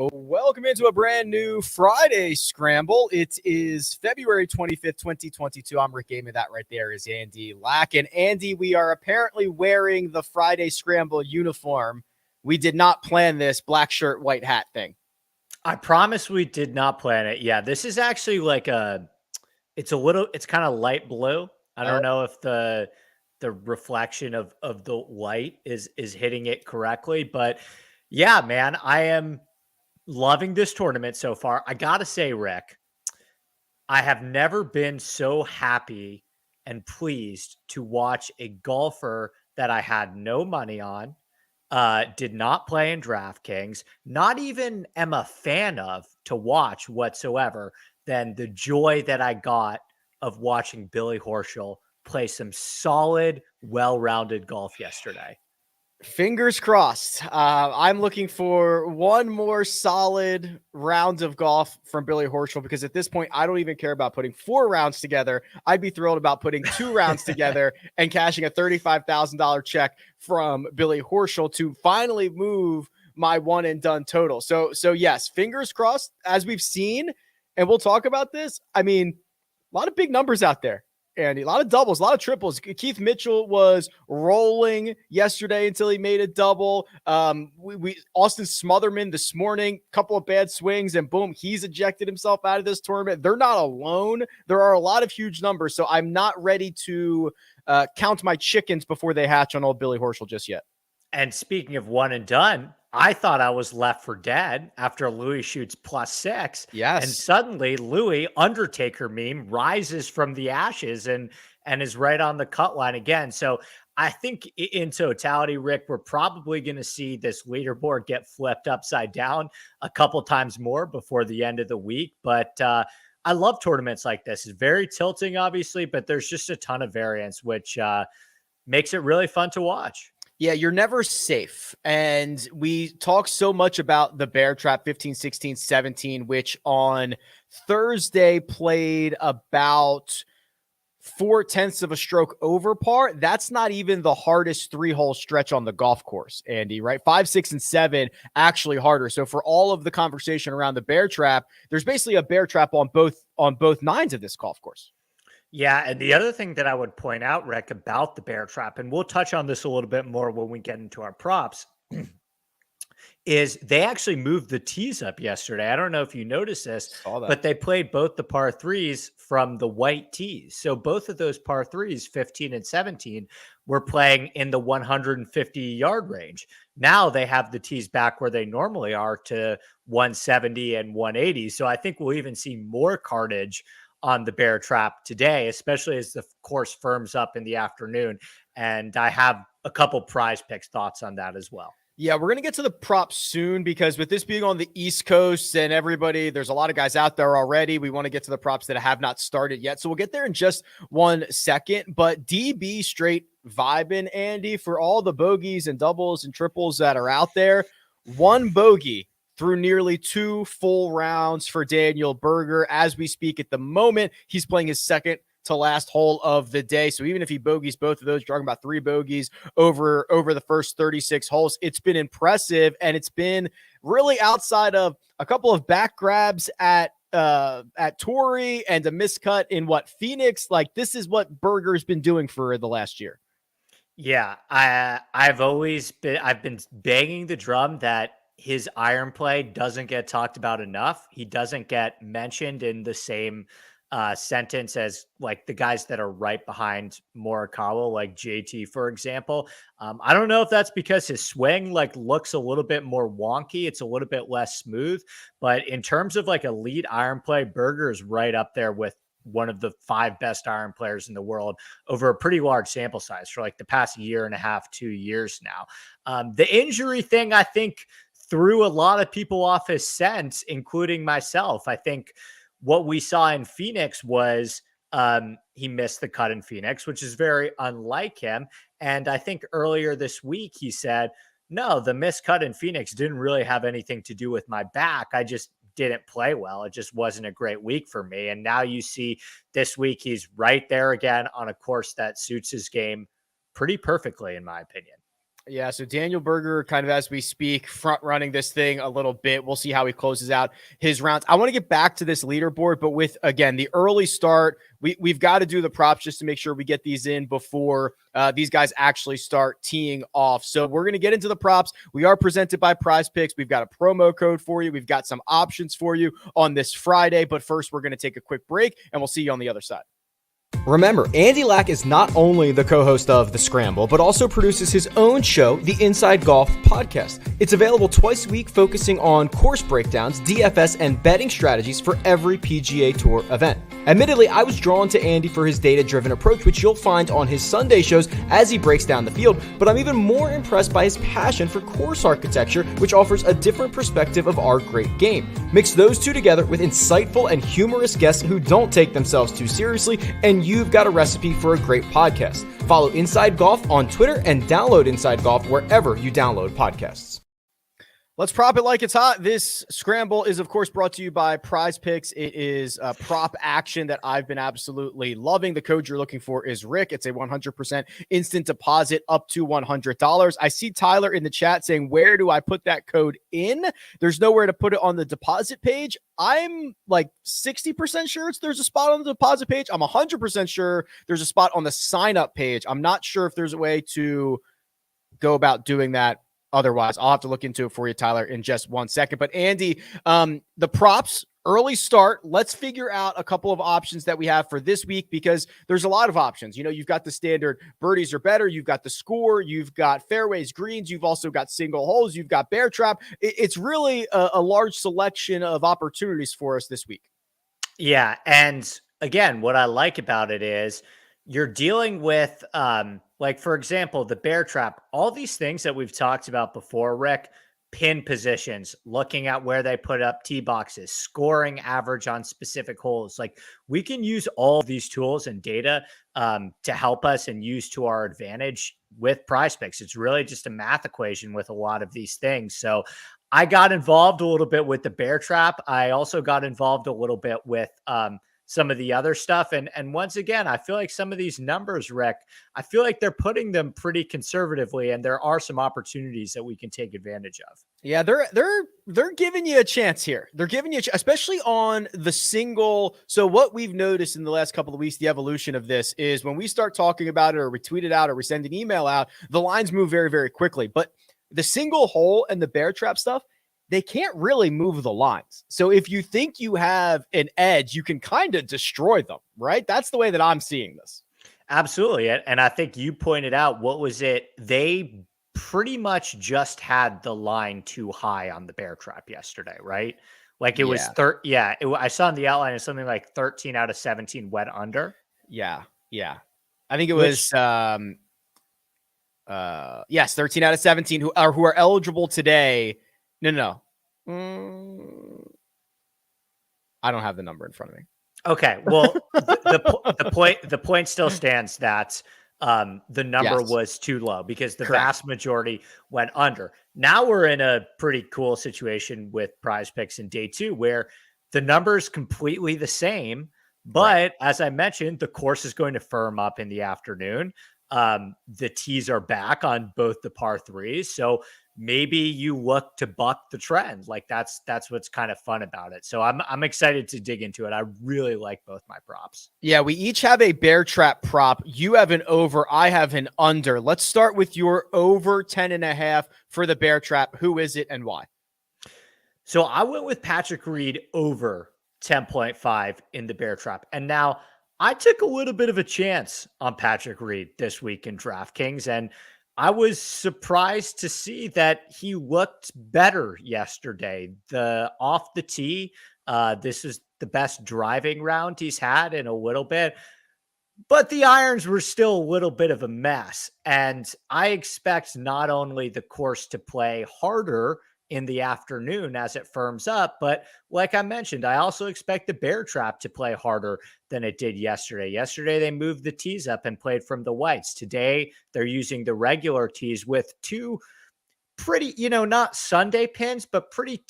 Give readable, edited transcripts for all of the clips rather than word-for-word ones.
Welcome into a brand new Friday Scramble. It is February 25th, 2022. I'm Rick Gehman. That right there is Andy Lack. And Andy, we are apparently wearing the Friday Scramble uniform. We did not plan this black shirt, white hat thing. I promise we did not plan it. Yeah, this is actually like it's kind of light blue. I don't know if the reflection of the light is hitting it correctly, but yeah, man, I am loving this tournament so far. I gotta say, Rick, I have never been so happy and pleased to watch a golfer that I had no money on, did not play in DraftKings, not even am a fan of to watch whatsoever, than the joy that I got of watching Billy Horschel play some solid, well-rounded golf yesterday. Fingers crossed. I'm looking for one more solid round of golf from Billy Horschel because at this point, I don't even care about putting 4 rounds together. I'd be thrilled about putting 2 rounds together and cashing a $35,000 check from Billy Horschel to finally move my one and done total. So yes, fingers crossed, as we've seen, and we'll talk about this. I mean, a lot of big numbers out there. Andy, a lot of doubles, a lot of triples. Keith Mitchell was rolling yesterday until he made a double. Austin Smotherman this morning, couple of bad swings, and boom, he's ejected himself out of this tournament. They're not alone. There are a lot of huge numbers, so I'm not ready to count my chickens before they hatch on old Billy Horschel just yet. And speaking of one and done, I thought I was left for dead after Louis shoots +6. Yes. And suddenly Louis, Undertaker meme, rises from the ashes and is right on the cut line again. So I think in totality, Rick, we're probably going to see this leaderboard get flipped upside down a couple times more before the end of the week. But I love tournaments like this. It's very tilting, obviously, but there's just a ton of variance, which makes it really fun to watch. Yeah, you're never safe. And we talk so much about the bear trap 15, 16, 17, which on Thursday played about 0.4 of a stroke over par. That's not even the hardest 3-hole stretch on the golf course, Andy, right? 5, 6, and 7 actually harder. So for all of the conversation around the bear trap, there's basically a bear trap on both nines of this golf course. Yeah, and the other thing that I would point out, Rick, about the bear trap, and we'll touch on this a little bit more when we get into our props, is they actually moved the tees up yesterday. I don't know if you noticed this, but they played both the par 3s from the white tees. So both of those par 3s, 15 and 17, were playing in the 150-yard range. Now they have the tees back where they normally are to 170 and 180. So I think we'll even see more carnage on the bear trap today, especially as the course firms up in the afternoon. And I have a couple PrizePicks thoughts on that as well. Yeah, we're going to get to the props soon because with this being on the East Coast and everybody, there's a lot of guys out there already. We want to get to the props that have not started yet. So we'll get there in just 1 second. But DB straight vibing, Andy, for all the bogeys and doubles and triples that are out there. 1 bogey through nearly 2 full rounds for Daniel Berger. As we speak at the moment, he's playing his second to last hole of the day. So even if he bogeys both of those, you're talking about 3 bogeys over the first 36 holes. It's been impressive, and it's been really outside of a couple of back grabs at Torrey and a miscut in Phoenix. Like, this is what Berger's been doing for the last year. Yeah, I've been banging the drum that his iron play doesn't get talked about enough. He doesn't get mentioned in the same sentence as like the guys that are right behind Morikawa, like JT, for example. I don't know if that's because his swing like looks a little bit more wonky. It's a little bit less smooth, but in terms of like elite iron play, Berger is right up there with one of the 5 best iron players in the world over a pretty large sample size for like the past year and a half, 2 years now. The injury thing, I think, threw a lot of people off his scent, including myself. I think what we saw in Phoenix was he missed the cut in Phoenix, which is very unlike him. And I think earlier this week he said, no, the missed cut in Phoenix didn't really have anything to do with my back. I just didn't play well. It just wasn't a great week for me. And now you see this week, he's right there again on a course that suits his game pretty perfectly, in my opinion. Yeah, so Daniel Berger, kind of as we speak, front running this thing a little bit. We'll see how he closes out his rounds. I want to get back to this leaderboard, but with, again, the early start, we've got to do the props just to make sure we get these in before these guys actually start teeing off. So we're going to get into the props. We are presented by PrizePicks. We've got a promo code for you. We've got some options for you on this Friday. But first, we're going to take a quick break, and we'll see you on the other side. Remember, Andy Lack is not only the co-host of The Scramble, but also produces his own show, the Inside Golf Podcast. It's available twice a week, focusing on course breakdowns, DFS, and betting strategies for every PGA Tour event. Admittedly, I was drawn to Andy for his data-driven approach, which you'll find on his Sunday shows as he breaks down the field, but I'm even more impressed by his passion for course architecture, which offers a different perspective of our great game. Mix those two together with insightful and humorous guests who don't take themselves too seriously, and you've got a recipe for a great podcast. Follow Inside Golf on Twitter and download Inside Golf wherever you download podcasts. Let's prop it like it's hot. This Scramble is, of course, brought to you by PrizePicks. It is a prop action that I've been absolutely loving. The code you're looking for is Rick. It's a 100% instant deposit up to $100. I see Tyler in the chat saying, where do I put that code in? There's nowhere to put it on the deposit page. I'm like 60% sure there's a spot on the deposit page. I'm 100% sure there's a spot on the sign up page. I'm not sure if there's a way to go about doing that. Otherwise, I'll have to look into it for you, Tyler, in just 1 second. But Andy, the props, early start. Let's figure out a couple of options that we have for this week, because there's a lot of options. You know, you've got the standard birdies are better. You've got the score. You've got fairways, greens. You've also got single holes. You've got bear trap. It's really a large selection of opportunities for us this week. Yeah. And again, what I like about it is you're dealing with, like, for example, the bear trap, all these things that we've talked about before, Rick, pin positions, looking at where they put up tee boxes, scoring average on specific holes. Like, we can use all of these tools and data to help us and use to our advantage with PrizePicks. It's really just a math equation with a lot of these things. So I got involved a little bit with the bear trap. I also got involved a little bit with some of the other stuff. And once again, I feel like some of these numbers, Rick, I feel like they're putting them pretty conservatively, and there are some opportunities that we can take advantage of. Yeah, they're giving you a chance here. They're giving you, especially on the single. So what we've noticed in the last couple of weeks, the evolution of this is when we start talking about it, or we tweet it out, or we send an email out, the lines move very, very quickly. But the single hole and the bear trap stuff, they can't really move the lines. So if you think you have an edge, you can kind of destroy them, right? That's the way that I'm seeing this. Absolutely. And I think you pointed out, what was it? They pretty much just had the line too high on the bear trap yesterday, right? Like it was, I saw in the outline is something like 13 out of 17 went under. Yeah. I think it was, yes, 13 out of 17 who are eligible today. No. I don't have the number in front of me. Okay. Well, the point still stands that the number was too low, because the vast majority went under. Now we're in a pretty cool situation with PrizePicks in day 2, where the number is completely the same. But as I mentioned, the course is going to firm up in the afternoon. The tees are back on both the par 3s. So maybe you look to buck the trend. Like that's what's kind of fun about it. So I'm excited to dig into it. I really like both my props. Yeah, we each have a bear trap prop. You have an over, I have an under. Let's start with your over 10.5 for the bear trap. Who is it and why? So I went with Patrick Reed over 10.5 in the bear trap. And now I took a little bit of a chance on Patrick Reed this week in DraftKings, and I was surprised to see that he looked better yesterday. Off the tee, this is the best driving round he's had in a little bit, but the irons were still a little bit of a mess. And I expect not only the course to play harder in the afternoon as it firms up, but like I mentioned, I also expect the bear trap to play harder than it did yesterday. Yesterday, they moved the tees up and played from the whites. Today, they're using the regular tees with two pretty, not Sunday pins, but pretty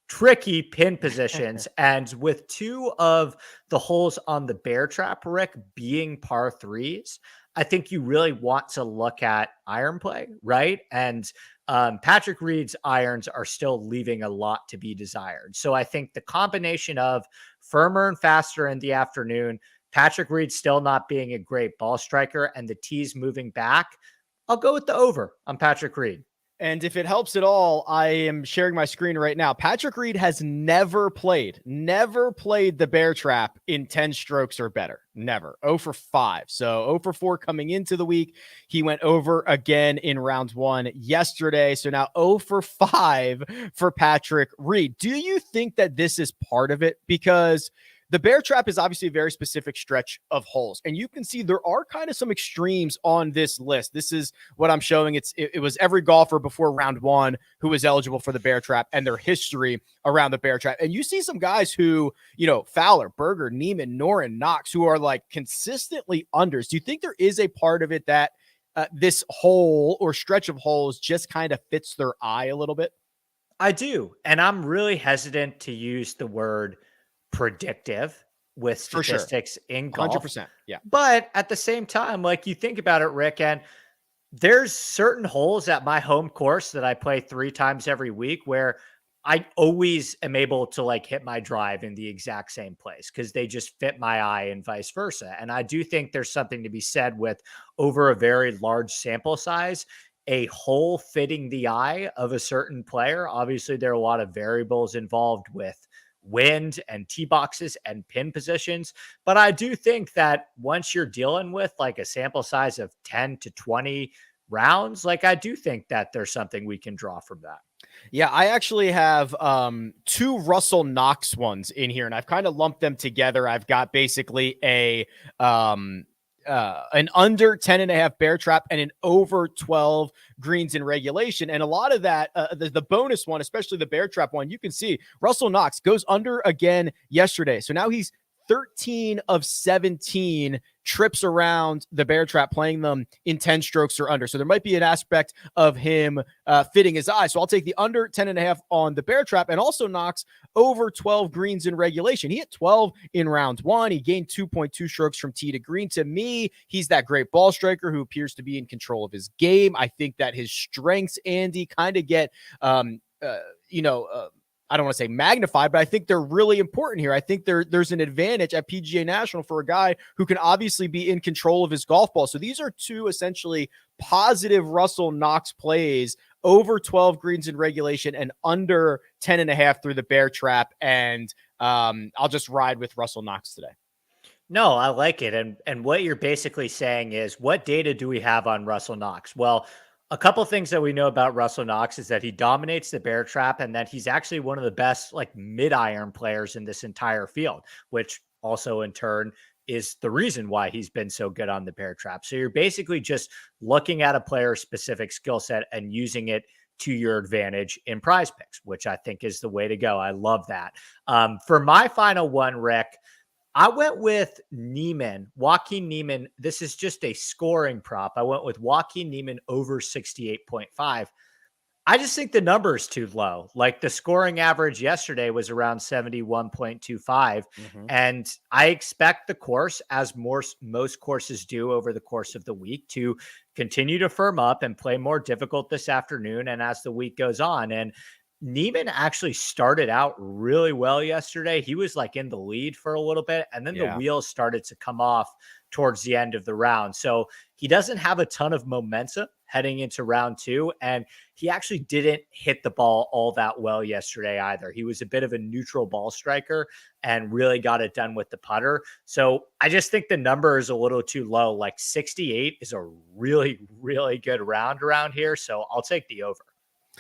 tricky pin positions. And with 2 of the holes on the bear trap, Rick, being par 3s, I think you really want to look at iron play, right? And Patrick Reed's irons are still leaving a lot to be desired. So I think the combination of firmer and faster in the afternoon, Patrick Reed still not being a great ball striker, and the tees moving back, I'll go with the over on Patrick Reed. And if it helps at all, I am sharing my screen right now. Patrick Reed has never played the bear trap in 10 strokes or better. Never. 0 for 5. So 0 for 4 coming into the week. He went over again in round 1 yesterday. So now 0 for 5 for Patrick Reed. Do you think that this is part of it? Because the bear trap is obviously a very specific stretch of holes, and you can see there are kind of some extremes on this list. This is what I'm showing. It was every golfer before round 1 who was eligible for the bear trap and their history around the bear trap. And you see some guys who, Fowler, Berger, Neiman, Noren, Knox, who are like consistently unders. Do you think there is a part of it that this hole or stretch of holes just kind of fits their eye a little bit? I do. And I'm really hesitant to use the word predictive with statistics in golf. 100%. Yeah. But at the same time, like you think about it, Rick, and there's certain holes at my home course that I play 3 times every week where I always am able to like hit my drive in the exact same place because they just fit my eye and vice versa. And I do think there's something to be said with over a very large sample size, a hole fitting the eye of a certain player. Obviously, there are a lot of variables involved with wind and tee boxes and pin positions. But I do think that once you're dealing with like a sample size of 10 to 20 rounds, like I do think that there's something we can draw from that. Yeah, I actually have 2 Russell Knox ones in here, and I've kind of lumped them together. I've got basically an under 10.5 bear trap and an over 12 greens in regulation. And a lot of that, the bonus one, especially the bear trap one, you can see Russell Knox goes under again yesterday. So now he's 13 of 17 trips around the bear trap, playing them in 10 strokes or under. So there might be an aspect of him fitting his eye. So I'll take the under 10.5 on the bear trap, and also Knox over 12 greens in regulation. He hit 12 in round 1. He gained 2.2 strokes from tee to green. To me, he's that great ball striker who appears to be in control of his game. I think that his strengths, Andy, kind of get, I don't want to say magnified, but I think they're really important here. I think there's an advantage at PGA National for a guy who can obviously be in control of his golf ball. So these are 2 essentially positive Russell Knox plays, over 12 greens in regulation and under 10.5 through the bear trap. And I'll just ride with Russell Knox today. No, I like it. And what you're basically saying is, what data do we have on Russell Knox? Well, a couple things that we know about Russell Knox is that he dominates the bear trap and that he's actually one of the best like mid-iron players in this entire field, which also in turn is the reason why he's been so good on the bear trap. So you're basically just looking at a player's specific skill set and using it to your advantage in PrizePicks, which I think is the way to go. I love that. For my final one, Rick, I went with Neiman, Joaquin Neiman. This is just a scoring prop. I went with Joaquin Neiman over 68.5. I just think the number is too low. Like the scoring average yesterday was around 71.25. And I expect the course, as most courses do over the course of the week, to continue to firm up and play more difficult this afternoon and as the week goes on. And Neiman actually started out really well yesterday. He was like in the lead for a little bit, and then the wheels started to come off towards the end of the round. So he doesn't have a ton of momentum heading into round 2, and he actually didn't hit the ball all that well yesterday either. He was a bit of a neutral ball striker and really got it done with the putter. So I just think the number is a little too low. Like 68 is a really, really good round around here. So I'll take the over.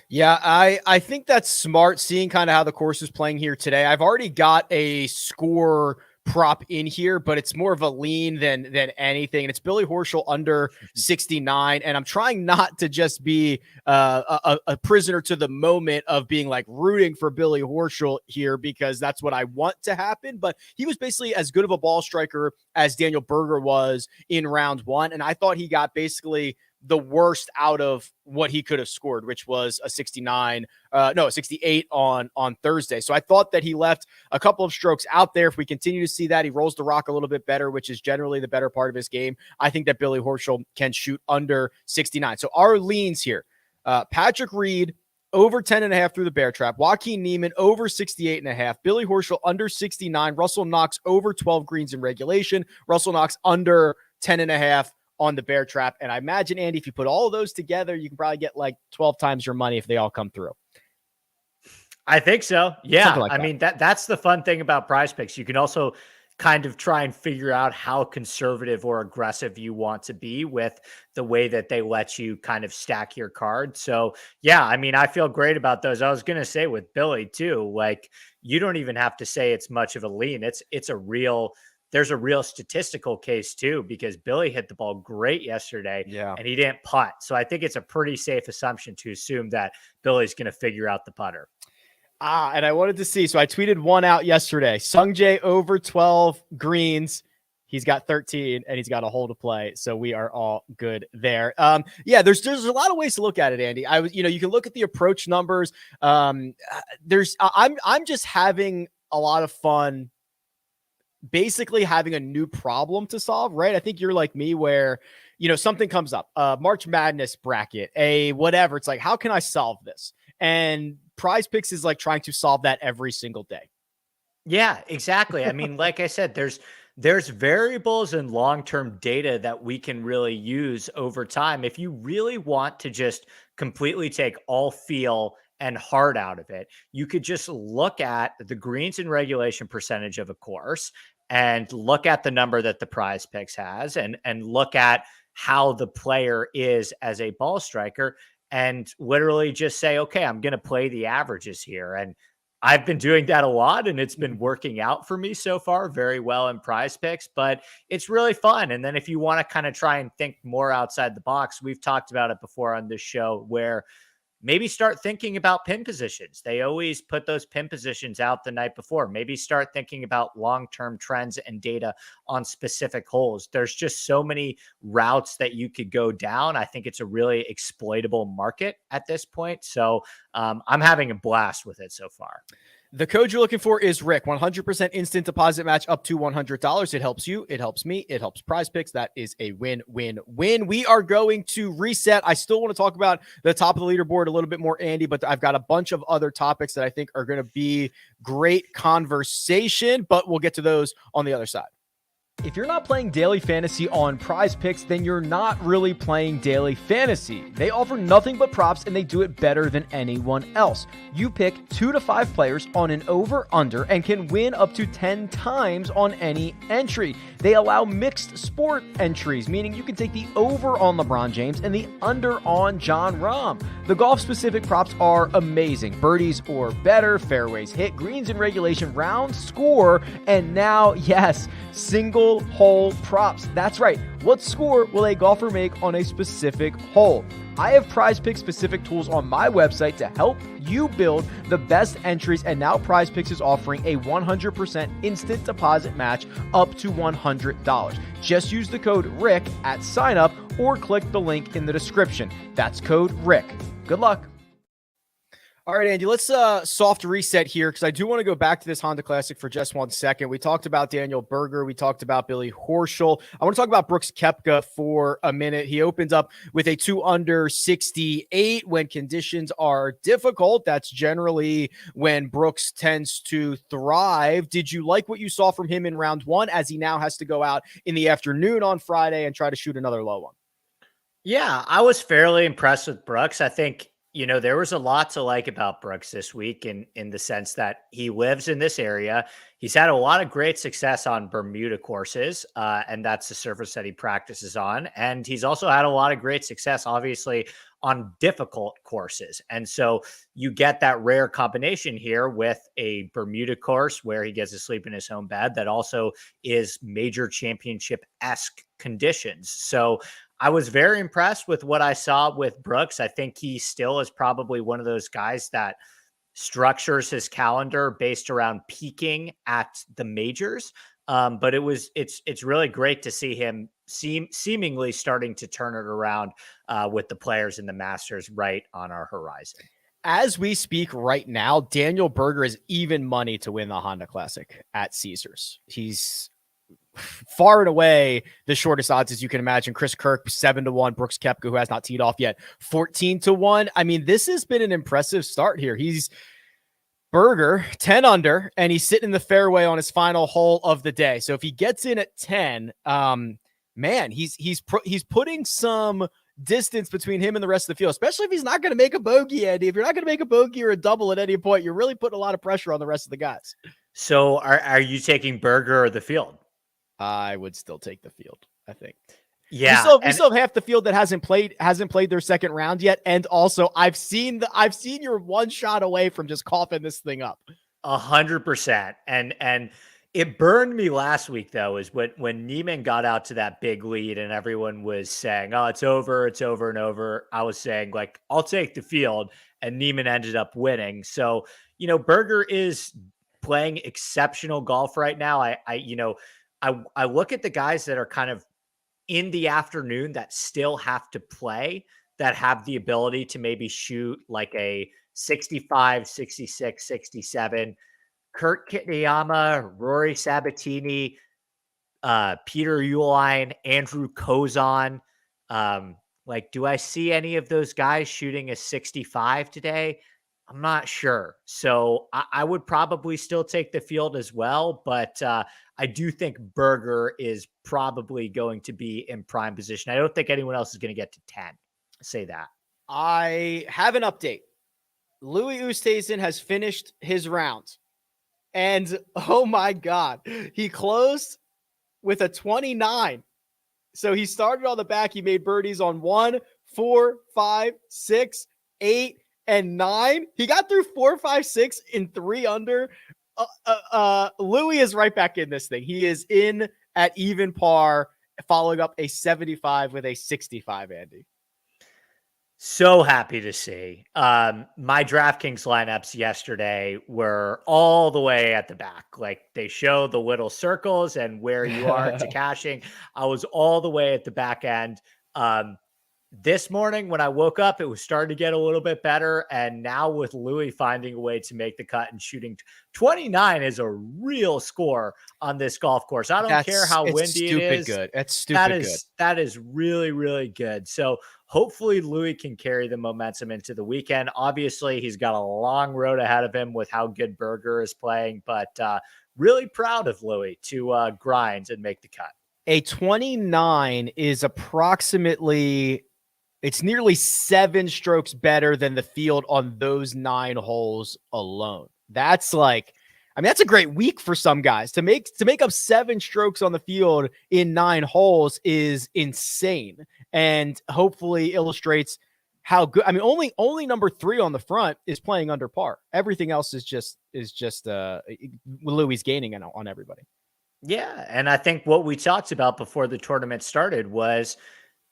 Yeah, I think that's smart, seeing kind of how the course is playing here today. I've already got a score prop in here, but it's more of a lean than anything. And it's Billy Horschel under 69. And I'm trying not to just be a prisoner to the moment of being like rooting for Billy Horschel here, because that's what I want to happen. But he was basically as good of a ball striker as Daniel Berger was in round 1. And I thought he got basically the worst out of what he could have scored, which was a 68 on Thursday. So I thought that he left a couple of strokes out there. If we continue to see that, he rolls the rock a little bit better, which is generally the better part of his game. I think that Billy Horschel can shoot under 69. So our leans here, Patrick Reed, over 10.5 through the bear trap. Joaquin Niemann over 68.5. Billy Horschel under 69. Russell Knox over 12 greens in regulation. Russell Knox under 10.5 on the bear trap. And I imagine, Andy, if you put all of those together, you can probably get like 12 times your money if they all come through. I think so. Yeah. Like I mean, that's the fun thing about PrizePicks. You can also kind of try and figure out how conservative or aggressive you want to be with the way that they let you kind of stack your card. So yeah, I mean, I feel great about those. I was going to say with Billy too, like you don't even have to say it's much of a lean. There's a real statistical case too, because Billy hit the ball great yesterday and he didn't putt. So I think it's a pretty safe assumption to assume that Billy's going to figure out the putter. And I wanted to see, so I tweeted one out yesterday. Sungjae over 12 greens. He's got 13 and he's got a hole to play. So we are all good there. There's a lot of ways to look at it, Andy. You can look at the approach numbers. I'm just having a lot of fun basically having a new problem to solve, right? I think you're like me where, something comes up, March Madness bracket, a whatever. It's like, how can I solve this? And PrizePicks is like trying to solve that every single day. Yeah, exactly. I mean, like I said, there's variables and long-term data that we can really use over time. If you really want to just completely take all feel and heart out of it, you could just look at the greens in regulation percentage of a course and look at the number that the PrizePicks has and look at how the player is as a ball striker and literally just say, okay, I'm going to play the averages here. And I've been doing that a lot and it's been working out for me so far very well in PrizePicks, but it's really fun. And then if you want to kind of try and think more outside the box, we've talked about it before on this show where maybe start thinking about pin positions. They always put those pin positions out the night before. Maybe start thinking about long-term trends and data on specific holes. There's just so many routes that you could go down. I think it's a really exploitable market at this point. So I'm having a blast with it so far. The code you're looking for is Rick. 100% instant deposit match up to $100. It helps you. It helps me. It helps PrizePicks. That is a win-win-win. We are going to reset. I still want to talk about the top of the leaderboard a little bit more, Andy, but I've got a bunch of other topics that I think are going to be great conversation, but we'll get to those on the other side. If you're not playing daily fantasy on PrizePicks, then you're not really playing daily fantasy. They offer nothing but props, and they do it better than anyone else. You pick 2 to 5 players on an over-under and can win up to 10 times on any entry. They allow mixed sport entries, meaning you can take the over on LeBron James and the under on Jon Rahm. The golf-specific props are amazing. Birdies or better, fairways hit, greens in regulation, round score, and now, yes, single hole props. That's right. What score will a golfer make on a specific hole? I have PrizePicks specific tools on my website to help you build the best entries, and now PrizePicks is offering a 100% instant deposit match up to $100. Just use the code RICK at sign up or click the link in the description. That's code RICK. Good luck. All right, Andy, let's soft reset here because I do want to go back to this Honda Classic for just 1 second. We talked about Daniel Berger. We talked about Billy Horschel. I want to talk about Brooks Koepka for a minute. He opens up with a 2 under 68 when conditions are difficult. That's generally when Brooks tends to thrive. Did you like what you saw from him in round 1 as he now has to go out in the afternoon on Friday and try to shoot another low one? Yeah, I was fairly impressed with Brooks. I think there was a lot to like about Brooks this week in the sense that he lives in this area. He's had a lot of great success on Bermuda courses, and that's the surface that he practices on. And he's also had a lot of great success, obviously, on difficult courses. And so you get that rare combination here with a Bermuda course where he gets to sleep in his home bed that also is major championship-esque conditions. So I was very impressed with what I saw with Brooks. I think he still is probably one of those guys that structures his calendar based around peaking at the majors. But it's really great to see him seemingly starting to turn it around with the players in the Masters right on our horizon. As we speak right now, Daniel Berger is even money to win the Honda Classic at Caesars. He's far and away the shortest odds as you can imagine. Chris Kirk 7-1, Brooks Koepka, who has not teed off yet, 14-1. I mean, this has been an impressive start here. He's Berger 10 under, and he's sitting in the fairway on his final hole of the day. So if he gets in at 10, man, he's putting some distance between him and the rest of the field, especially if he's not going to make a bogey, Andy. If you're not going to make a bogey or a double at any point, you're really putting a lot of pressure on the rest of the guys. So are you taking Berger or the field? I would still take the field, I think. Yeah, we still have half the field that hasn't played their second round yet, and also I've seen you're one shot away from just coughing this thing up. 100%, and it burned me last week though, is when Gehman got out to that big lead and everyone was saying, "Oh, it's over and over." I was saying, like, I'll take the field, and Gehman ended up winning. So Berger is playing exceptional golf right now. I look at the guys that are kind of in the afternoon that still have to play, that have the ability to maybe shoot like a 65, 66, 67. Kurt Kitayama, Rory Sabatini, Peter Uihlein, Andrew Kozon. Do I see any of those guys shooting a 65 today? I'm not sure. So I would probably still take the field as well, but I do think Berger is probably going to be in prime position. I don't think anyone else is going to get to 10. Say that. I have an update. Louis Oosthuizen has finished his round. And oh my God, he closed with a 29. So he started on the back. He made birdies on 1, 4, 5, 6, 8, and 9. He got through 4, 5, 6 in 3 under. Louis is right back in this thing. He is in at even par, following up a 75 with a 65, Andy. So happy to see. My DraftKings lineups yesterday were all the way at the back. Like, they show the little circles and where you are to cashing. I was all the way at the back end. This morning when I woke up, it was starting to get a little bit better. And now with Louis finding a way to make the cut and shooting 29 is a real score on this golf course. I don't care how windy it is. Good. That's stupid good. That is really, really good. So hopefully Louis can carry the momentum into the weekend. Obviously, he's got a long road ahead of him with how good Berger is playing, but really proud of Louis to grind and make the cut. A 29 is approximately... It's nearly 7 strokes better than the field on those 9 holes alone. That's that's a great week for some guys. To make up 7 strokes on the field in 9 holes is insane, and hopefully illustrates how good. I mean, only number 3 on the front is playing under par. Everything else is just Louis gaining on everybody. Yeah, and I think what we talked about before the tournament started was,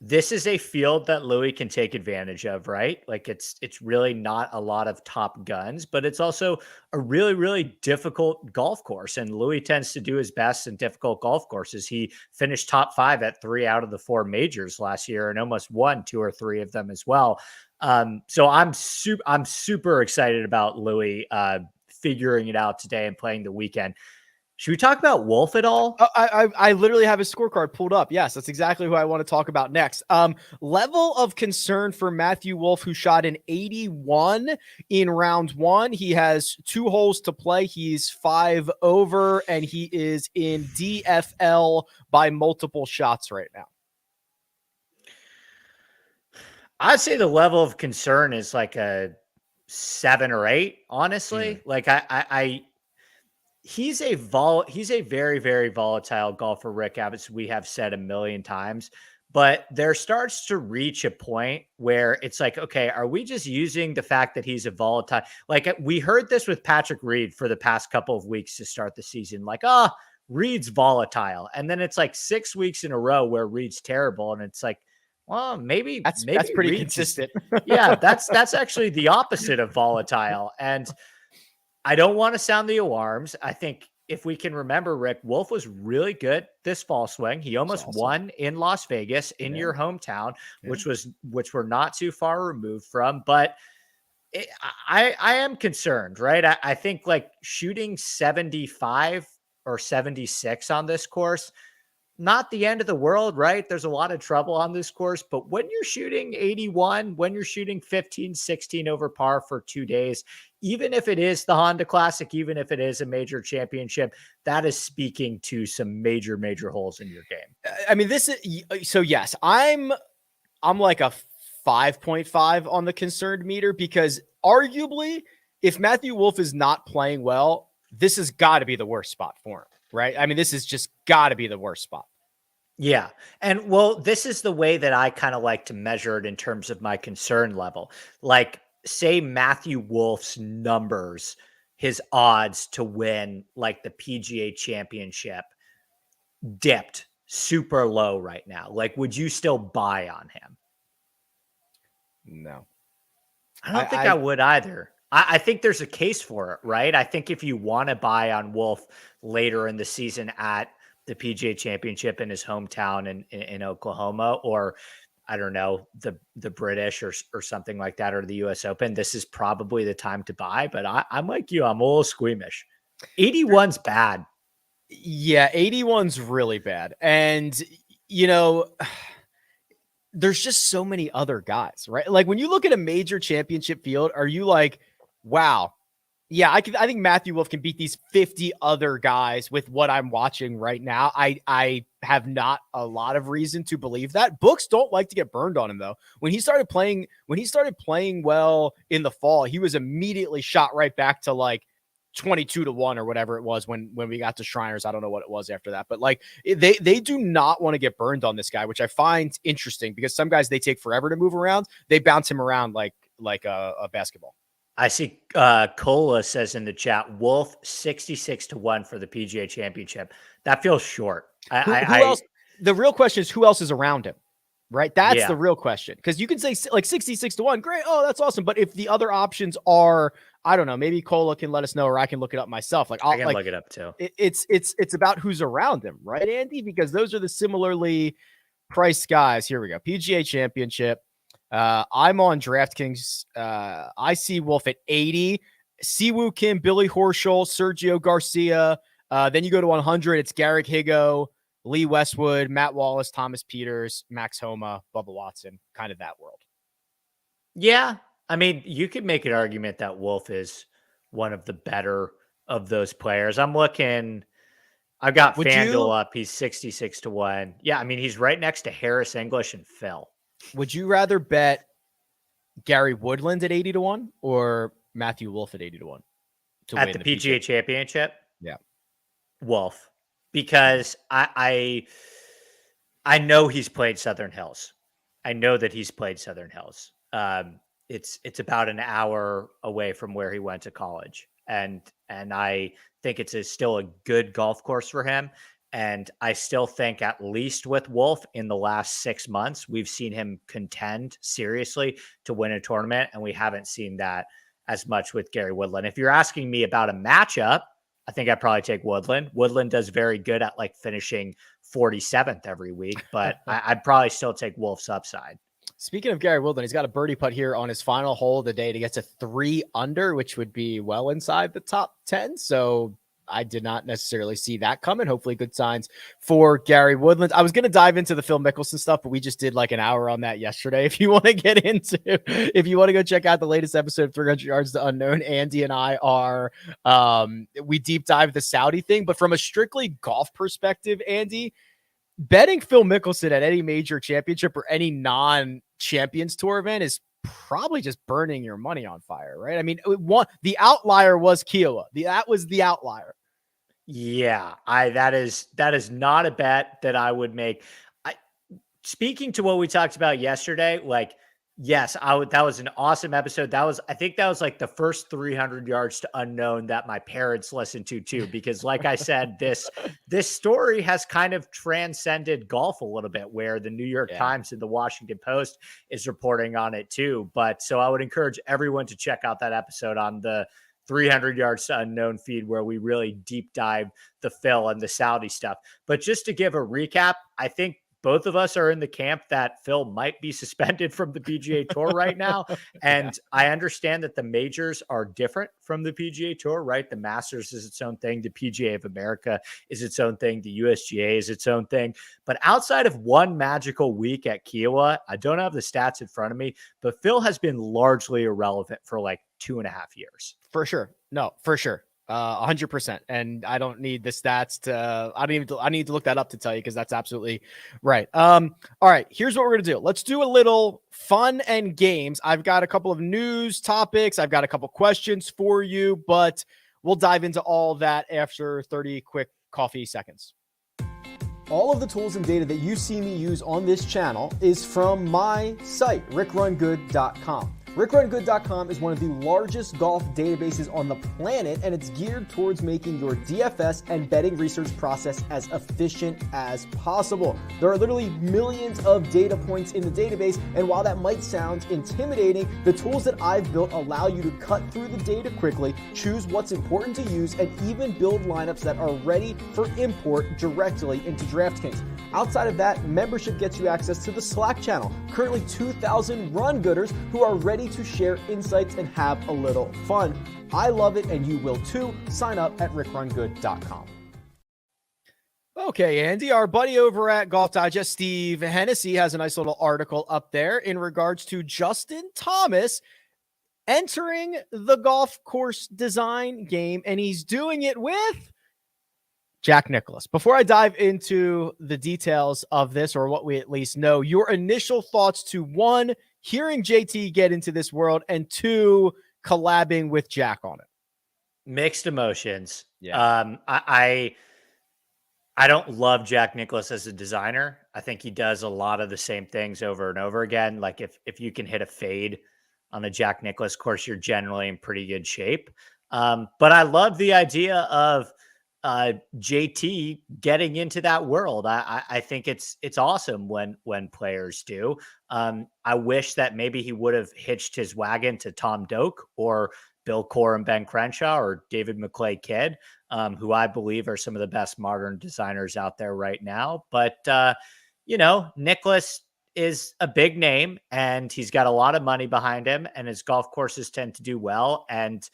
this is a field that Louis can take advantage of, right? Like, it's really not a lot of top guns, but it's also a really, really difficult golf course. And Louis tends to do his best in difficult golf courses. He finished top 5 at 3 out of the 4 majors last year and almost won 2 or 3 of them as well. So I'm super excited about Louis figuring it out today and playing the weekend. Should we talk about Wolff at all? I literally have his scorecard pulled up. Yes, that's exactly who I want to talk about next. Level of concern for Matthew Wolff, who shot an 81 in round 1. He has 2 holes to play. He's 5 over, and he is in DFL by multiple shots right now. I'd say the level of concern is like a 7 or 8, honestly. Like, he's a very, very volatile golfer, Rick, as we have said a million times, but there starts to reach a point where it's like, okay, are we just using the fact that he's a volatile? Like, we heard this with Patrick Reed for the past couple of weeks to start the season. Like, Reed's volatile. And then it's like 6 weeks in a row where Reed's terrible. And it's like, well, maybe that's pretty consistent. Yeah, that's actually the opposite of volatile. And I don't want to sound the alarms. I think if we can remember, Rick, Wolff was really good this fall swing. He almost won in Las Vegas in your hometown, which we're not too far removed from. But I am concerned, right? I think like shooting 75 or 76 on this course, not the end of the world, right? There's a lot of trouble on this course, but when you're shooting 81, when you're shooting 15, 16 over par for 2 days, even if it is the Honda Classic, even if it is a major championship, that is speaking to some major, major holes in your game. I mean, so yes, I'm like a 5.5 on the concerned meter, because arguably if Matthew Wolff is not playing well, this has got to be the worst spot for him, right? I mean, this has just got to be the worst spot. Yeah. And well, this is the way that I kind of like to measure it in terms of my concern level. Like, say Matthew Wolff's numbers, his odds to win like the PGA Championship dipped super low right now. Like, would you still buy on him? No. I don't think I would either. I think there's a case for it, right? I think if you want to buy on Wolff later in the season at the PGA Championship in his hometown in Oklahoma, or I don't know, the British or something like that, or the US Open, this is probably the time to buy. But I'm like you, I'm a little squeamish. 81's bad. Yeah, 81's really bad. And, you know, there's just so many other guys, right? Like when you look at a major championship field, are you like, wow, yeah, I think Matthew Wolff can beat these 50 other guys with what I'm watching right now. I have not a lot of reason to believe that. Books don't like to get burned on him though. When he started playing well in the fall, he was immediately shot right back to like 22-1 or whatever it was when we got to Shriners. I don't know what it was after that, but like they do not want to get burned on this guy, which I find interesting because some guys, they take forever to move around. They bounce him around like a basketball. I see Cola says in the chat, Wolff 66-1 for the PGA Championship. That feels short. Who else? The real question is who else is around him, right? That's the real question. Because you can say like 66-1, great. Oh, that's awesome. But if the other options are, I don't know, maybe Cola can let us know, or I can look it up myself. Like I can look it up too. It's about who's around him, right, Andy? Because those are the similarly priced guys. Here we go. PGA Championship. I'm on DraftKings. I see Wolff at 80. Siwoo Kim, Billy Horschel, Sergio Garcia. Then you go to 100. It's Garrick Higo, Lee Westwood, Matt Wallace, Thomas Peters, Max Homa, Bubba Watson. Kind of that world. Yeah. I mean, you could make an argument that Wolff is one of the better of those players. I'm looking. I've got FanDuel up. He's 66-1. Yeah. I mean, he's right next to Harris English and Phil. Would you rather bet Gary Woodland at 80-1 or Matthew Wolff at 80-1 to win the PGA Championship? Yeah, Wolff, because I know he's played Southern Hills. I know that he's played Southern Hills. It's about an hour away from where he went to college, and I think it's still a good golf course for him. And I still think, at least with Wolff, in the last 6 months, we've seen him contend seriously to win a tournament. And we haven't seen that as much with Gary Woodland. If you're asking me about a matchup, I think I'd probably take Woodland. Woodland does very good at like finishing 47th every week, but I'd probably still take Wolff's upside. Speaking of Gary Woodland, he's got a birdie putt here on his final hole of the day to get to 3 under, which would be well inside the top 10. So I did not necessarily see that coming. Hopefully good signs for Gary Woodland. I was going to dive into the Phil Mickelson stuff, but we just did like an hour on that yesterday. If you want to get into, if you want to go check out the latest episode of 300 Yards to Unknown, Andy and I are, we deep dive the Saudi thing, but from a strictly golf perspective, Andy, betting Phil Mickelson at any major championship or any non-Champions Tour event is probably just burning your money on fire, right? I mean, the outlier was Kiowa. That was the outlier. Yeah, that is not a bet that I would make. Speaking to what we talked about yesterday, like, yes, that was an awesome episode. I think that was like the first 300 Yards to Unknown that my parents listened to too, because like I said, this story has kind of transcended golf a little bit, where the New York Times and the Washington Post is reporting on it too. But so I would encourage everyone to check out that episode on the 300 yards to unknown feed where we really deep dive the Phil and the Saudi stuff. But just to give a recap, I think both of us are in the camp that Phil might be suspended from the PGA Tour right now. And I understand that the majors are different from the PGA Tour, right? The Masters is its own thing. The PGA of America is its own thing. The USGA is its own thing. But outside of one magical week at Kiowa, I don't have the stats in front of me, but Phil has been largely irrelevant for like 2.5 years. For sure. No, for sure. 100%. And I don't need the stats to, I need to look that up to tell you, because that's absolutely right. All right, here's what we're going to do. Let's do a little fun and games. I've got a couple of news topics. I've got a couple questions for you, but we'll dive into all that after 30 quick coffee seconds. All of the tools and data that you see me use on this channel is from my site, RickRunGood.com. RickRunGood.com is one of the largest golf databases on the planet, and it's geared towards making your DFS and betting research process as efficient as possible. There are literally millions of data points in the database, and while that might sound intimidating, the tools that I've built allow you to cut through the data quickly, choose what's important to use, and even build lineups that are ready for import directly into DraftKings. Outside of that, membership gets you access to the Slack channel, currently 2,000 run gooders who are ready to share insights and have a little fun. I love it, and you will too. Sign up at rickrungood.com. Okay, Andy, our buddy over at Golf Digest, Steve Hennessy, has a nice little article up there in regards to Justin Thomas entering the golf course design game, and he's doing it with Jack Nicklaus. Before I dive into the details of this, or what we at least know, your initial thoughts to, one, hearing JT get into this world, and two, collabing with Jack on it. Mixed emotions. Yeah. I don't love Jack Nicklaus as a designer. I think he does a lot of the same things over and over again. Like if you can hit a fade on a Jack Nicklaus course, you're generally in pretty good shape. But I love the idea of JT getting into that world. I think it's awesome when players do. I wish that maybe he would have hitched his wagon to Tom Doak or Bill Corr and Ben Crenshaw or David McClay Kidd, who I believe are some of the best modern designers out there right now. But Nicklaus is a big name, and he's got a lot of money behind him, and his golf courses tend to do well. And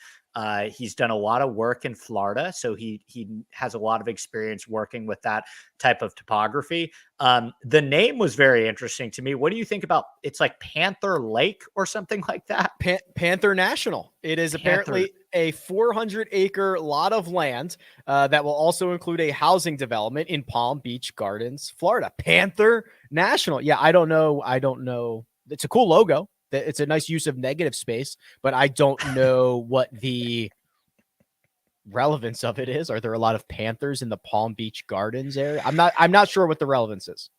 he's done a lot of work in Florida, so he has a lot of experience working with that type of topography. The name was very interesting to me. What do you think about, it's like Panther Lake or something like that? Panther National. It is apparently a 400-acre lot of land that will also include a housing development in Palm Beach Gardens, Florida. Panther National. Yeah, I don't know. It's a cool logo. It's a nice use of negative space, but I don't know what the relevance of it is. Are there a lot of panthers in the Palm Beach Gardens area? I'm not sure what the relevance is.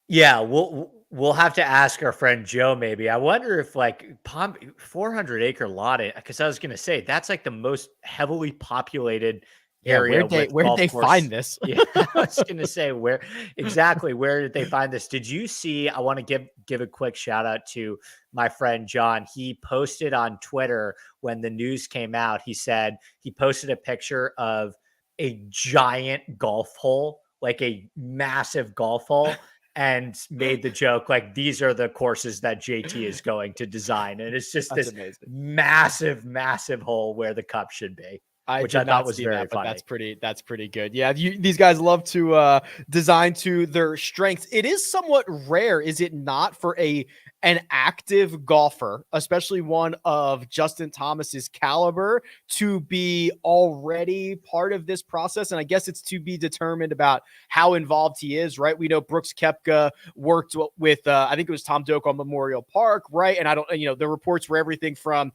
Yeah, we'll have to ask our friend Joe maybe. I wonder if like 400-acre lot, because I was going to say that's like the most heavily populated area. Where did they find this? Yeah, I was going to say where did they find this? Did you see? I want to give a quick shout out to my friend John. He posted on Twitter when the news came out. He said he posted a picture of a giant golf hole, like a massive golf hole, and made the joke like, these are the courses that JT is going to design. And it's just this massive, massive hole where the cup should be. Which I thought was very funny. That's pretty good. Yeah, these guys love to design to their strengths. It is somewhat rare, is it not, for an active golfer, especially one of Justin Thomas's caliber, to be already part of this process? And I guess it's to be determined about how involved he is, right? We know Brooks Koepka worked with, I think it was Tom Doak on Memorial Park, right? And the reports were everything from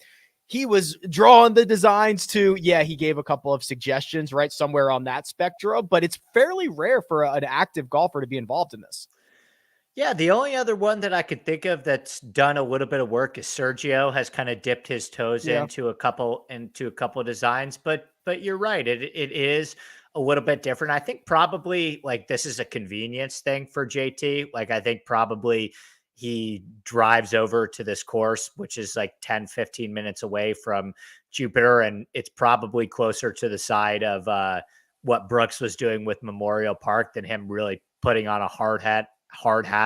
he was drawing the designs to, yeah, he gave a couple of suggestions, right? Somewhere on that spectrum, but it's fairly rare for an active golfer to be involved in this. Yeah, the only other one that I could think of that's done a little bit of work is Sergio has kind of dipped his toes into a couple of designs, but you're right. It is a little bit different. I think probably like this is a convenience thing for JT. Like I think probably he drives over to this course, which is like 10, 15 minutes away from Jupiter, and it's probably closer to the side of what Brooks was doing with Memorial Park than him really putting on a hard hat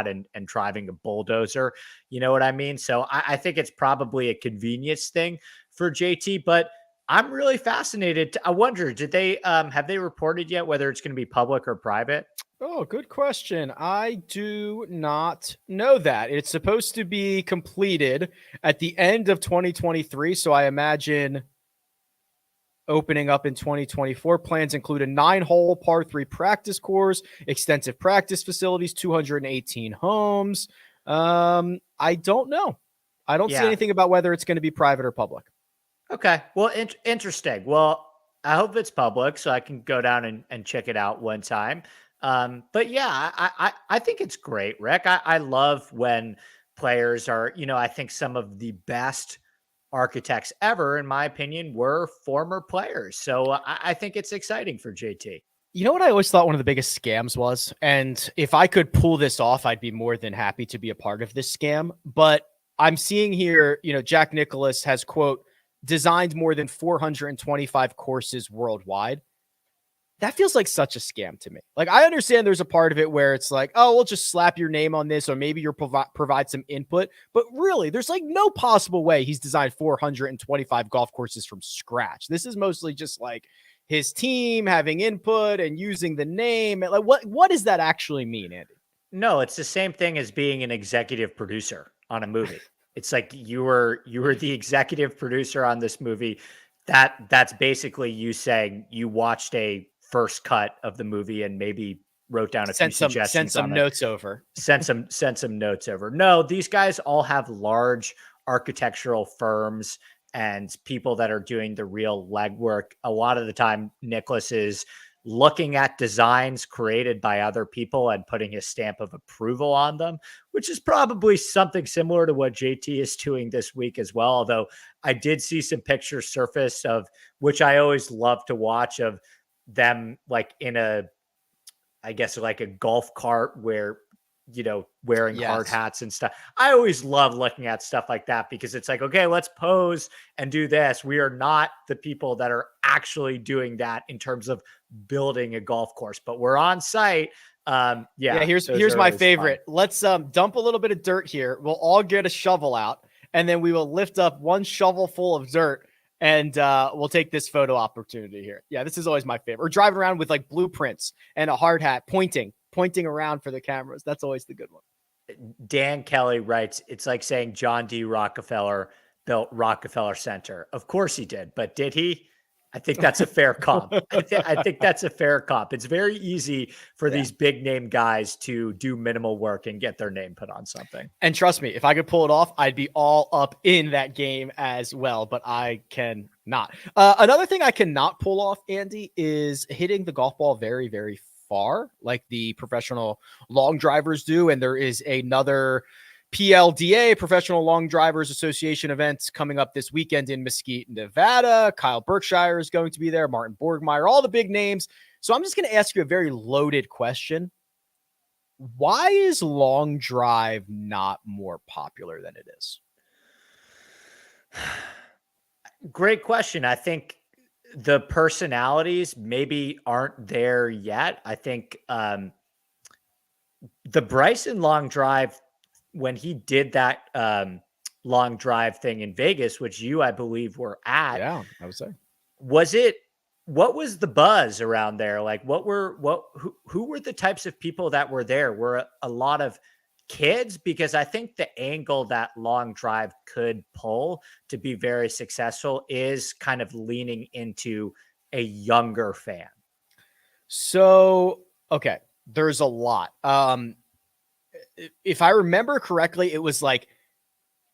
and driving a bulldozer. You know what I mean? So I think it's probably a convenience thing for JT, but I'm really fascinated. I wonder, did they have they reported yet whether it's going to be public or private? Oh, good question. I do not know that. It's supposed to be completed at the end of 2023. So I imagine opening up in 2024. Plans include a 9-hole par 3 practice course, extensive practice facilities, 218 homes. I don't know. I don't see anything about whether it's going to be private or public. Okay. Well, interesting. Well, I hope it's public so I can go down and check it out one time. But yeah, I think it's great, Rick. I love when players are, I think some of the best architects ever, in my opinion, were former players. So I think it's exciting for JT. You know what I always thought one of the biggest scams was? And if I could pull this off, I'd be more than happy to be a part of this scam. But I'm seeing here, Jack Nicklaus has, quote, designed more than 425 courses worldwide. That feels like such a scam to me. Like, I understand there's a part of it where it's like, oh, we'll just slap your name on this, or maybe you'll provide some input. But really, there's like no possible way he's designed 425 golf courses from scratch. This is mostly just like his team having input and using the name. Like, what does that actually mean, Andy? No, it's the same thing as being an executive producer on a movie. It's like you were the executive producer on this movie. That's basically you saying you watched a first cut of the movie and maybe wrote down a few suggestions. Send some notes over. Send some notes over. No, these guys all have large architectural firms and people that are doing the real legwork. A lot of the time, Nicholas is looking at designs created by other people and putting his stamp of approval on them, which is probably something similar to what JT is doing this week as well. Although I did see some pictures surface of, which I always love to watch, of them like in I guess like a golf cart where, wearing hard hats and stuff. I always love looking at stuff like that because it's like, okay, let's pose and do this. We are not the people that are actually doing that in terms of building a golf course, but we're on site. Here's my favorite. Fun. Let's dump a little bit of dirt here. We'll all get a shovel out, and then we will lift up one shovel full of dirt, and we'll take this photo opportunity here. Yeah, this is always my favorite. Or driving around with like blueprints and a hard hat, pointing around for the cameras. That's always the good one. Dan Kelly writes, it's like saying John D. Rockefeller built Rockefeller Center. Of course he did, but did he? I think that's a fair comp. I think that's a fair comp. It's very easy for these big name guys to do minimal work and get their name put on something. And trust me, if I could pull it off, I'd be all up in that game as well, but I cannot. Another thing I cannot pull off, Andy, is hitting the golf ball very, very far, like the professional long drivers do. And there is another PLDA, Professional Long Drivers Association event, coming up this weekend in Mesquite, Nevada. Kyle Berkshire is going to be there, Martin Borgmeyer, all the big names. So I'm just going to ask you a very loaded question. Why is long drive not more popular than it is? Great question. I think the personalities maybe aren't there yet. I think the Bryson long drive, when he did that long drive thing in Vegas, which you, I believe, were at. Yeah, I would say. What was the buzz around there? Like who were the types of people that were there? Were a lot of kids? Because I think the angle that long drive could pull to be very successful is kind of leaning into a younger fan. So, okay, there's a lot. If I remember correctly, it was like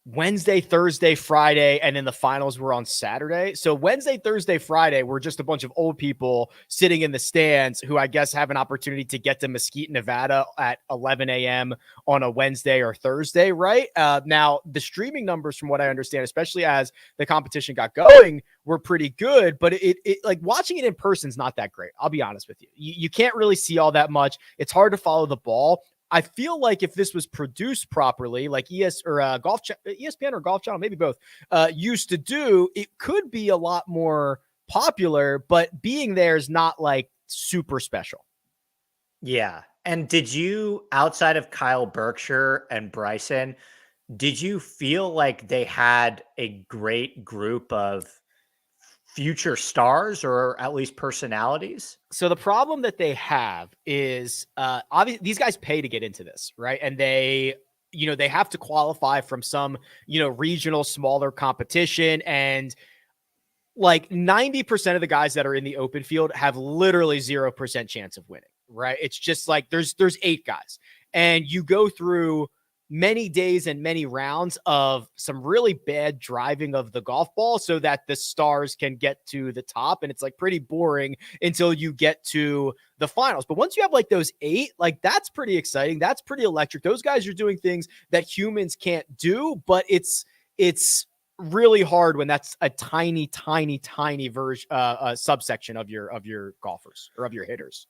Wednesday, Thursday, Friday, and then the finals were on Saturday. So Wednesday, Thursday, Friday were just a bunch of old people sitting in the stands who I guess have an opportunity to get to Mesquite, Nevada at 11 a.m. on a Wednesday or Thursday, right? Now, the streaming numbers, from what I understand, especially as the competition got going, were pretty good, but it like watching it in person is not that great. I'll be honest with you. You can't really see all that much. It's hard to follow the ball. I feel like if this was produced properly, like ESPN or Golf Channel, maybe both, used to do, it could be a lot more popular, but being there is not like super special. Yeah. And did you, outside of Kyle Berkshire and Bryson, did you feel like they had a great group of future stars or at least personalities? So the problem that they have is obviously these guys pay to get into this, right? And they have to qualify from some, regional smaller competition, and like 90% of the guys that are in the open field have literally 0% chance of winning, right? It's just like there's 8 guys, and you go through many days and many rounds of some really bad driving of the golf ball so that the stars can get to the top. And it's like pretty boring until you get to the finals. But once you have like those 8, like that's pretty exciting. That's pretty electric. Those guys are doing things that humans can't do, but it's really hard when that's a tiny version, subsection of your golfers or of your hitters.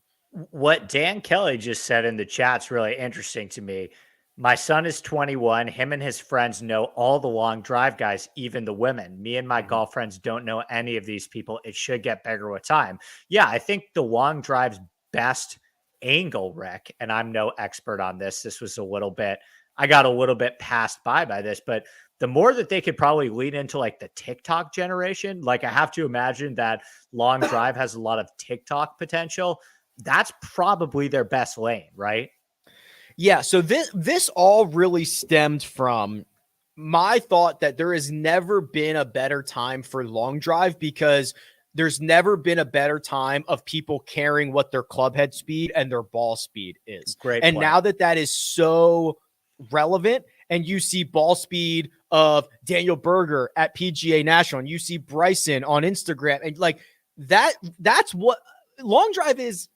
What Dan Kelly just said in the chat's really interesting to me. My son is 21. Him and his friends know all the long drive guys, even the women. Me and my golf friends don't know any of these people. It should get bigger with time. Yeah, I think the long drive's best angle, Rick, and I'm no expert on this. This was I got a little bit passed by this, but the more that they could probably lean into like the TikTok generation, like I have to imagine that long drive has a lot of TikTok potential. That's probably their best lane, right? Yeah, so this all really stemmed from my thought that there has never been a better time for long drive, because there's never been a better time of people caring what their club head speed and their ball speed is. Great and point. Now that is so relevant, and you see ball speed of Daniel Berger at PGA National, and you see Bryson on Instagram, and like that's what long drive is.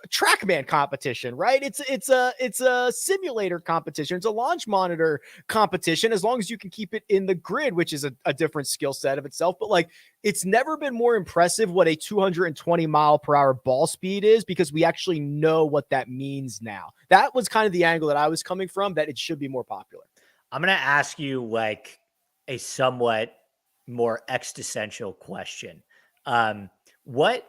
TrackMan competition, right? It's a simulator competition. It's a launch monitor competition, as long as you can keep it in the grid, which is a different skill set of itself. But like, it's never been more impressive what a 220 mile per hour ball speed is, because we actually know what that means now. That was kind of the angle that I was coming from, that it should be more popular. I'm going to ask you like a somewhat more existential question. What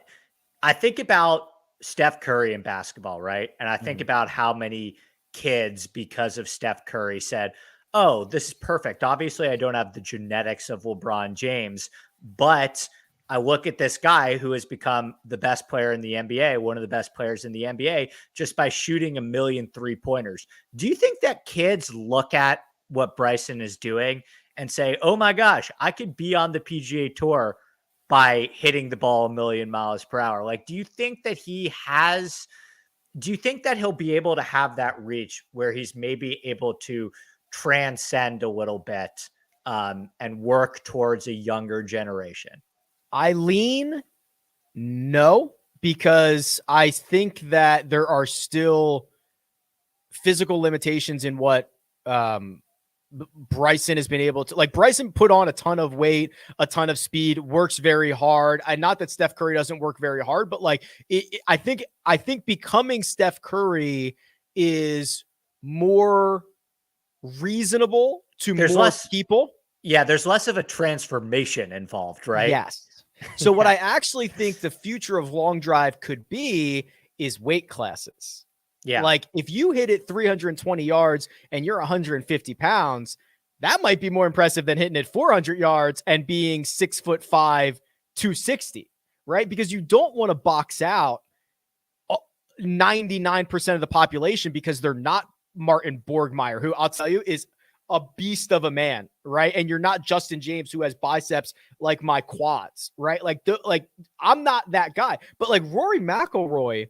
I think about Steph Curry in basketball, right? And I think about how many kids, because of Steph Curry, said, oh, this is perfect. Obviously, I don't have the genetics of LeBron James, but I look at this guy who has become the best player in the NBA, one of the best players in the NBA, just by shooting 1 million 3-pointers. Do you think that kids look at what Bryson is doing and say, oh my gosh, I could be on the PGA Tour by hitting the ball 1 million miles per hour? Like, do you think that he'll be able to have that reach where he's maybe able to transcend a little bit and work towards a younger generation? I lean no, because I think that there are still physical limitations in what Bryson has been able to, like, Bryson put on a ton of weight, a ton of speed, works very hard. And not that Steph Curry doesn't work very hard, but like, I think becoming Steph Curry is more reasonable to more people. Yeah, there's less of a transformation involved, right? Yes. So what I actually think the future of long drive could be is weight classes. Yeah. Like, if you hit it 320 yards and you're 150 pounds, that might be more impressive than hitting it 400 yards and being 6'5", 260, right? Because you don't want to box out 99% of the population, because they're not Martin Borgmeyer, who I'll tell you is a beast of a man, right? And you're not Justin James, who has biceps like my quads, right? Like I'm not that guy. But like Rory McIlroy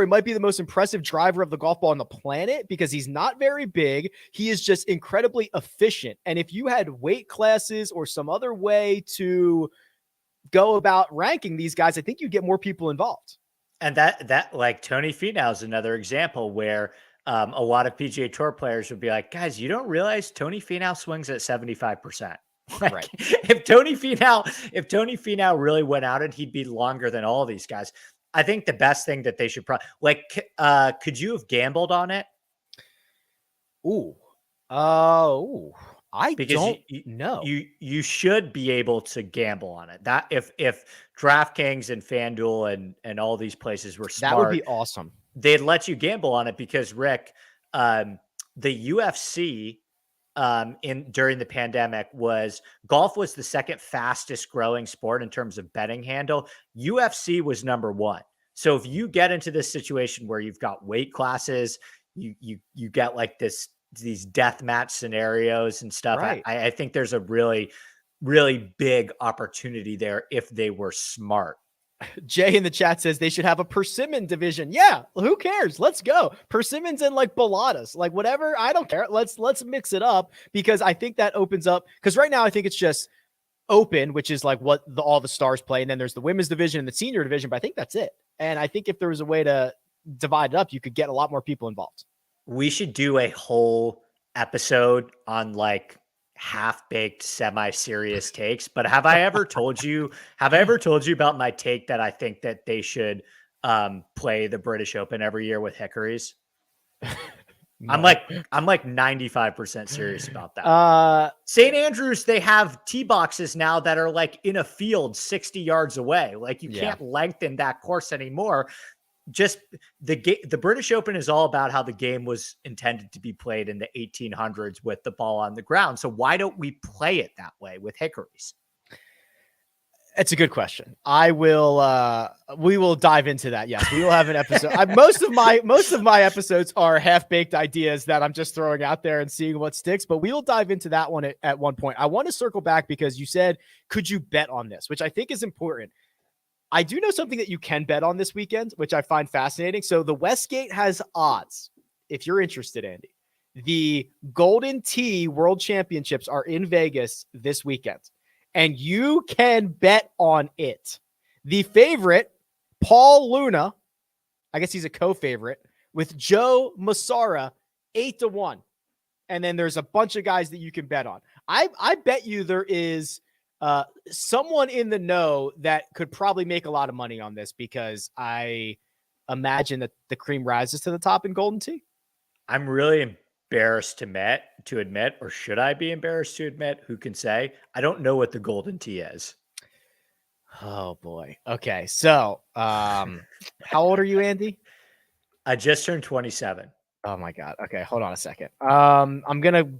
might be the most impressive driver of the golf ball on the planet, because he's not very big. He is just incredibly efficient. And if you had weight classes or some other way to go about ranking these guys, I think you get more people involved. And that like Tony Finau is another example where a lot of PGA Tour players would be like, guys, you don't realize Tony Finau swings at 75%. Like, right. If Tony Finau really went out, and he'd be longer than all these guys. I think the best thing that they should probably could you have gambled on it? Ooh. I Because don't know. You should be able to gamble on it. That if DraftKings and FanDuel and all these places were smart, that would be awesome. They'd let you gamble on it because Rick, the UFC during the pandemic golf was the second fastest growing sport in terms of betting handle. UFC was number one. So if you get into this situation where you've got weight classes, you get like these death match scenarios and stuff. Right. I think there's a really, really big opportunity there if they were smart. Jay in the chat says they should have a persimmon division. Yeah, who cares? Let's go. Persimmons and like baladas, like whatever. I don't care. Let's mix it up because I think that opens up. Because right now I think it's just open, which is like what all the stars play, and then there's the women's division and the senior division. But I think that's it. And I think if there was a way to divide it up, you could get a lot more people involved. We should do a whole episode on like half-baked semi-serious takes, but have I ever told you about my take that I think that they should play the British Open every year with hickories? No. I'm like 95% serious about that. St. Andrews, they have tee boxes now that are like in a field 60 yards away. Like you can't lengthen that course anymore. Just the British Open is all about how the game was intended to be played in the 1800s with the ball on the ground. So why don't we play it that way with hickories? It's a good question. We will dive into that. Yes, we will have an episode. Most of my episodes are half-baked ideas that I'm just throwing out there and seeing what sticks, but we will dive into that one at one point. I want to circle back because you said, could you bet on this, which I think is important. I do know something that you can bet on this weekend, which I find fascinating. So the Westgate has odds. If you're interested, Andy, the Golden Tee World Championships are in Vegas this weekend, and you can bet on it. The favorite, Paul Luna, I guess he's a co-favorite, with Joe Massara, 8-1. And then there's a bunch of guys that you can bet on. I bet you there is someone in the know that could probably make a lot of money on this because I imagine that the cream rises to the top in Golden Tee. I'm really embarrassed to admit, or should I be embarrassed to admit? Who can say? I don't know what the Golden Tee is. Oh boy. Okay. So, how old are you, Andy? I just turned 27. Oh my God. Okay. Hold on a second. I'm going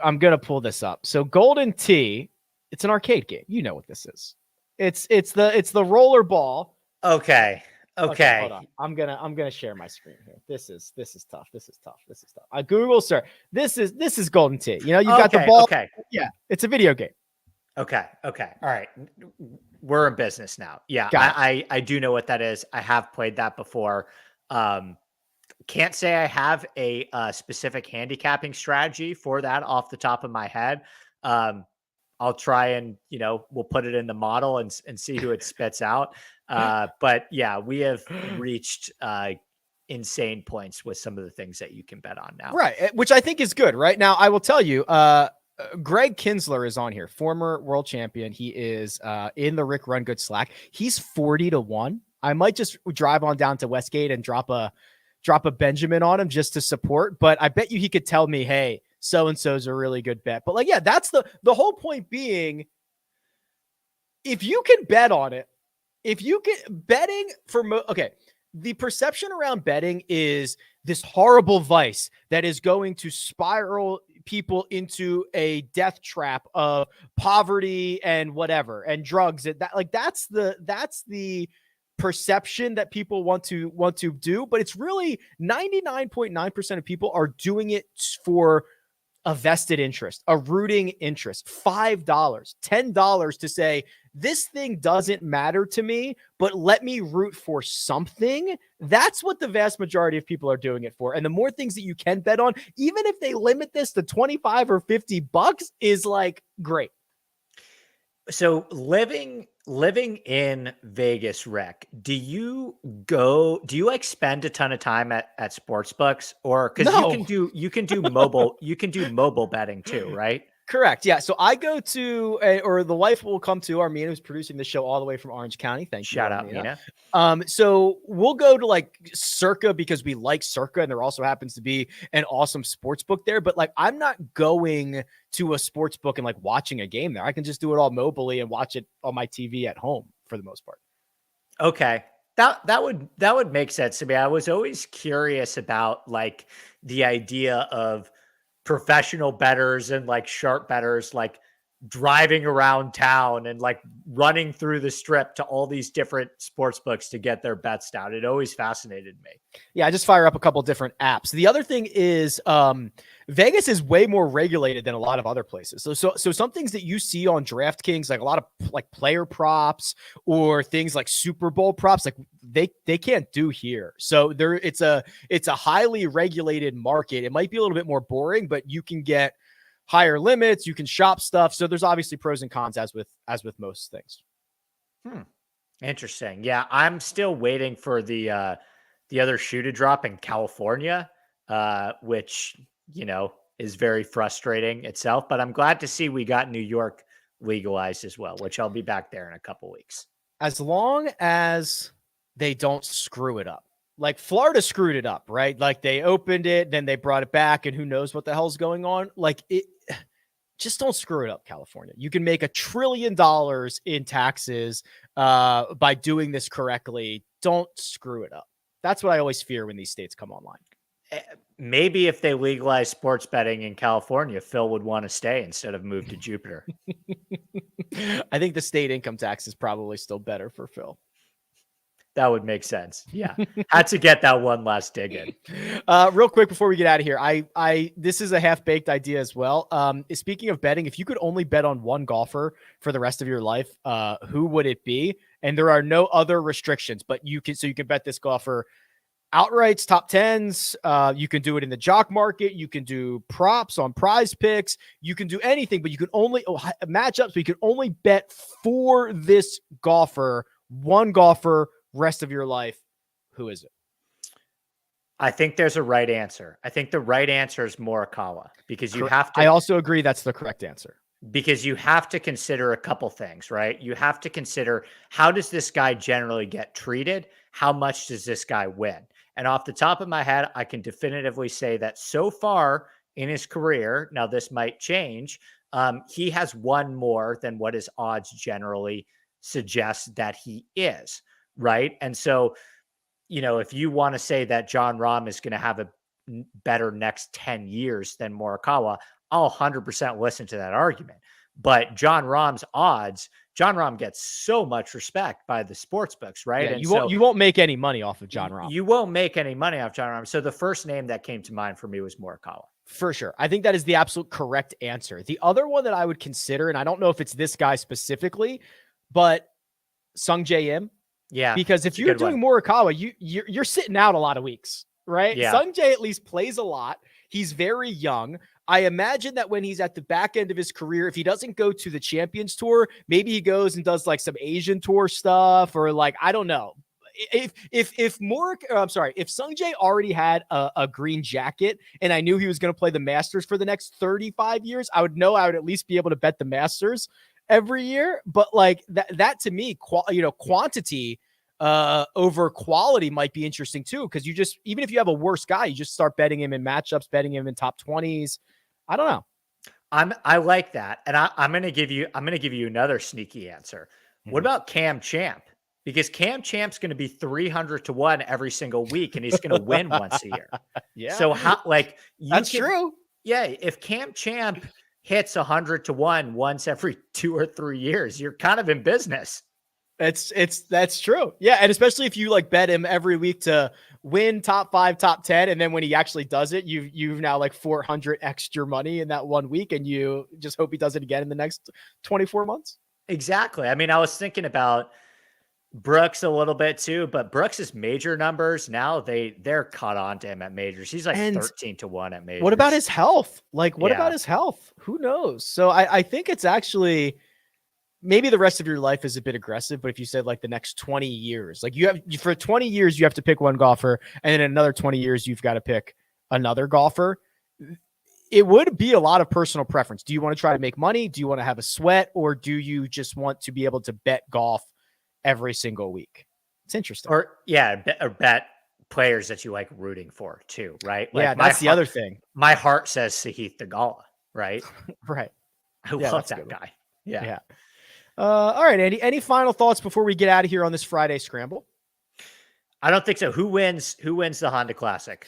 to pull this up. So Golden Tee, it's an arcade game. You know what this is. It's the roller ball. Okay. Hold on. I'm gonna share my screen here. This is tough. This is tough. I Google search. This is Golden Tee. You know, you got the ball. Okay. Yeah, it's a video game. Okay. All right. We're in business now. Yeah, I do know what that is. I have played that before. Can't say I have a specific handicapping strategy for that off the top of my head. I'll try and, we'll put it in the model and see who it spits out. But yeah, we have reached insane points with some of the things that you can bet on now. Right. Which I think is good. Right now, I will tell you, Greg Kinsler is on here, former world champion. He is in the Rick Run Good Slack. He's 40-1. I might just drive on down to Westgate and drop a Benjamin on him just to support. But I bet you he could tell me, hey, so-and-so's a really good bet. But like, yeah, that's the whole point being, if you can bet on it, if you can betting for, the perception around betting is this horrible vice that is going to spiral people into a death trap of poverty and whatever, and drugs. That's the perception that people want to do, but it's really 99.9% of people are doing it for a vested interest, a rooting interest, $5, $10 to say, this thing doesn't matter to me, but let me root for something. That's what the vast majority of people are doing it for. And the more things that you can bet on, even if they limit this to 25 or $50, is like great. So living in Vegas, Rick, do you like spend a ton of time at sports books, or because you can do mobile betting too, right? Correct. Yeah. So I go to, or the wife will come to Armina, who's producing the show all the way from Orange County. Thank you, Shout out, Armina. Mina. So we'll go to like Circa because we like Circa, and there also happens to be an awesome sports book there. But like, I'm not going to a sports book and like watching a game there. I can just do it all mobily and watch it on my TV at home for the most part. Okay. That would make sense to me. I was always curious about like the idea of professional bettors and like sharp bettors like driving around town and like running through the strip to all these different sports books to get their bets down. It always fascinated me. Yeah, I just fire up a couple different apps. The other thing is Vegas is way more regulated than a lot of other places. So some things that you see on DraftKings, like a lot of like player props or things like Super Bowl props, like they can't do here. So it's a highly regulated market. It might be a little bit more boring, but you can get higher limits, you can shop stuff. So there's obviously pros and cons as with most things. Interesting. Yeah, I'm still waiting for the other shoe to drop in California, which, is very frustrating itself, but I'm glad to see we got New York legalized as well, which I'll be back there in a couple weeks. As long as they don't screw it up. Like Florida screwed it up, right? Like they opened it, then they brought it back, and who knows what the hell's going on. Like just don't screw it up, California. You can make $1 trillion in taxes by doing this correctly. Don't screw it up. That's what I always fear when these states come online. Maybe if they legalize sports betting in California, Phil would want to stay instead of move to Jupiter. I think the state income tax is probably still better for Phil. That would make sense. Yeah. Had to get that one last dig in. Real quick before we get out of here, this is a half-baked idea as well. Speaking of betting, if you could only bet on one golfer for the rest of your life, who would it be? And there are no other restrictions, but you can bet this golfer outrights, top tens. You can do it in the jock market. You can do props on PrizePicks. You can do anything, but you can only matchups, but you can only bet for this golfer, one golfer, rest of your life. Who is it? I think there's a right answer. I think the right answer is Morikawa because you have to. I also agree that's the correct answer. Because you have to consider a couple things, right? You have to consider how does this guy generally get treated? How much does this guy win? And off the top of my head, I can definitively say that so far in his career, now this might change, he has won more than what his odds generally suggest that he is. Right. And so, if you want to say that Jon Rahm is going to have a better next 10 years than Morikawa, I'll 100% listen to that argument. But Jon Rahm's odds, Jon Rahm gets so much respect by the sports books, right? Yeah, and you won't make any money off of Jon Rahm. You won't make any money off Jon Rahm. So the first name that came to mind for me was Morikawa. For sure. I think that is the absolute correct answer. The other one that I would consider, and I don't know if it's this guy specifically, but Sungjae Im. Yeah, because if you're doing Morikawa, you're sitting out a lot of weeks, right? Yeah. Sungjae at least plays a lot. He's very young. I imagine that when he's at the back end of his career, if he doesn't go to the Champions Tour, maybe he goes and does like some Asian Tour stuff or like, I don't know. If Sungjae already had a green jacket and I knew he was going to play the Masters for the next 35 years, I would at least be able to bet the Masters every year. But like that to me, quantity over quality might be interesting too. Cause even if you have a worse guy, you just start betting him in matchups, betting him in top 20s. I don't know. I like that. And I'm going to give you another sneaky answer. What about Cam Champ? Because Cam Champ's going to be 300-1 every single week and he's going to win once a year. Yeah. So that's true. Yeah. If Cam Champ hits 100-1 once every 2 or 3 years, you're kind of in business. That's true. Yeah. And especially if you like bet him every week to win top 5, top 10. And then when he actually does it, you've now like 400 extra money in that 1 week. And you just hope he does it again in the next 24 months. Exactly. I mean, I was thinking about Brooks a little bit too, but Brooks's major numbers now they're caught on to him at majors. He's like 13-1 at majors. What about his health? Like, what about his health? Who knows? So I think it's actually maybe the rest of your life is a bit aggressive, but if you said like the next 20 years, like for 20 years, you have to pick one golfer, and then in another 20 years, you've got to pick another golfer. it would be a lot of personal preference. Do you want to try to make money? Do you want to have a sweat? Or do you just want to be able to bet golf every single week? It's interesting. Or bet players that you like rooting for too, right? Like yeah, that's the other thing. My heart says Sahith Theegala, right? Right. I love that guy. Yeah. All right, Andy. Any final thoughts before we get out of here on this Friday scramble? I don't think so. Who wins the Honda Classic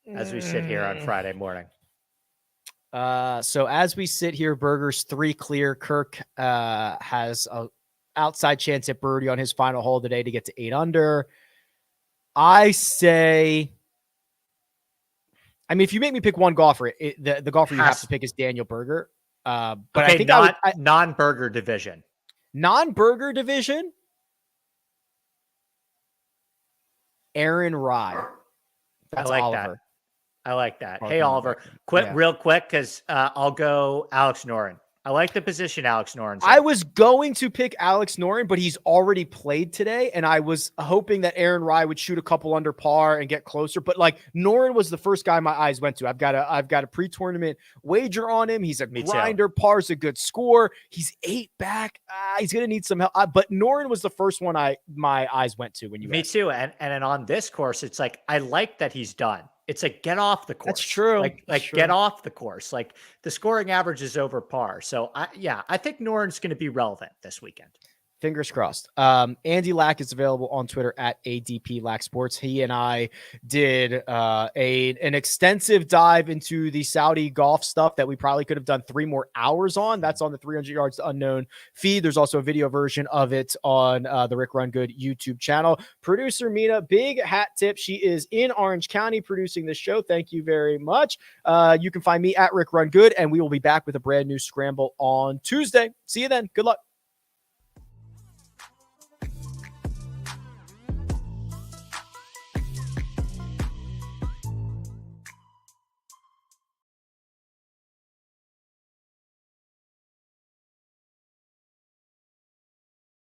as we sit here on Friday morning? So as we sit here, Berger's 3 clear. Kirk has a outside chance at birdie on his final hole today to get to 8 under. I say, I mean, if you make me pick one golfer, the golfer you have to pick is Daniel Berger. But okay, I think non-Berger division. Non-Berger division? Aaron Rye. That's Oliver. I like that. Hey, Oliver, real quick, because I'll go Alex Noren. I like the position Alex Noren's in. I was going to pick Alex Noren, but he's already played today, and I was hoping that Aaron Rye would shoot a couple under par and get closer. But like Noren was the first guy my eyes went to. I've got a pre-tournament wager on him. He's a grinder. Par's a good score. He's 8 back. He's gonna need some help. But Noren was the first one my eyes went to when you. Me too. And on this course, it's like I like that he's done. It's like get off the course. That's true. Like get off the course. Like the scoring average is over par. So I think Noren's going to be relevant this weekend. Fingers crossed. Andy Lack is available on Twitter at ADP Lack Sports. He and I did an extensive dive into the Saudi golf stuff that we probably could have done 3 more hours on. That's on the 300 Yards to Unknown feed. There's also a video version of it on the Rick Run Good YouTube channel. Producer Mina, big hat tip. She is in Orange County producing this show. Thank you very much. You can find me at Rick Run Good, and we will be back with a brand new scramble on Tuesday. See you then. Good luck.